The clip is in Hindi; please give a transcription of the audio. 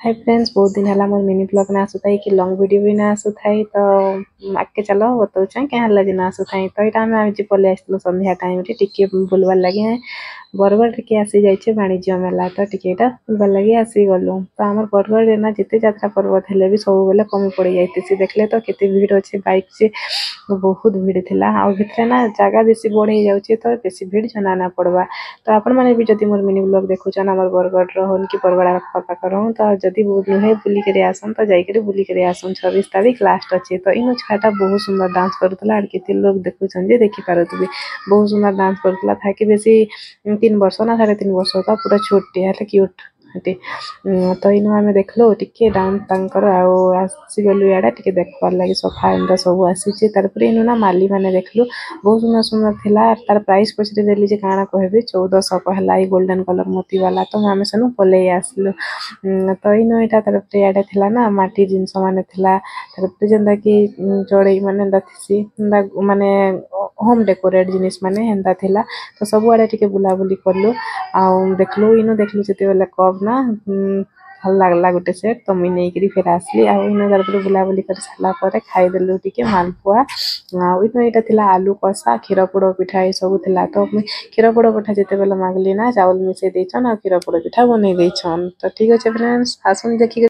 हाय फ्रेंड्स, बहुत दिन है मोर मिनी ब्लॉग ना आसुथाई कि लॉन्ग वीडियो भी ना आसुथाई तो आगे चलो बताऊँ क्या लगे ना आसुथाई तो यहाँ आम आज पलि आसलु संध्या टाइम टिके बुलवार लगे बरगढ़ टिके आसी जाइए वाणिज्य मेला तो टिके बुलवार लगे आसी गलु तो आम बरगढ़ ना जिते यात्रा पर्व थे भी सब बेले कमी पड़ जाती देखले तो केते भीड़ अच्छे बाइक से बहुत भीड़ थिला आ भितरे ना जगह बेसी बढ़ जाउछे तो बेसी भीड़ जना ना पड़वा तो आपण माने भी जदि मोर मिनी ब्लॉग देखुछन हमर बरगढ़ रहन कि बरगढ़ आखपाख रहन तो जदि नुहे बुली करे आसन तो जाइके बुली करे आसन 26 तारीख लास्ट अच्छे तो इन छुआटा बहुत सुंदर डांस करुला और केते लोग देखुछन जे देखि पारुथबे बहुत सुंदर डांस करुला था कि बेसी 3 वर्ष ना 3.5 वर्ष का पूरा छोटे है क्यूट हटे तो इन आम देखलो टिके डांस तांकर आसीगलु इड़ा टिके देखबार लगी सोफा एंदा सब आसीचे तार इन ना माली माने देखलु बहुत सुंदर सुंदर थिला तार प्राइस पछरे देली जे काना कहबे 1400 कहला ई गोल्डन कलर मोती वाला तो आमे सनु पले आसलु तो इन एटा तरफ इड़ा थिला ना माटी जिंस माने थिला तरफ जेंदा कि चढ़ई माने दथिसी माने होम डेकोरेट जिनिस माने हेंदा थिला तो सब आड़े टिके बुला बुली करलु आ देखलु इनो देखलु जते बेले कब ना भल लागला गोटे सेट तो मुई नहीं फिर आसली आ इन तरफ बुलाबुली कर सारा पर खाईदेलु टिके मालपुआ आ इन एटा थिला आलू कषा क्षीर पोड़ पिठा ये सब थिला तो क्षीर पोड़ पिठा जते बेले मागली ना चावल मिसे देछन आ क्षीर पोड़ पिठा बनै देछन तो ठीक अछि फ्रेंड्स आसुन देखि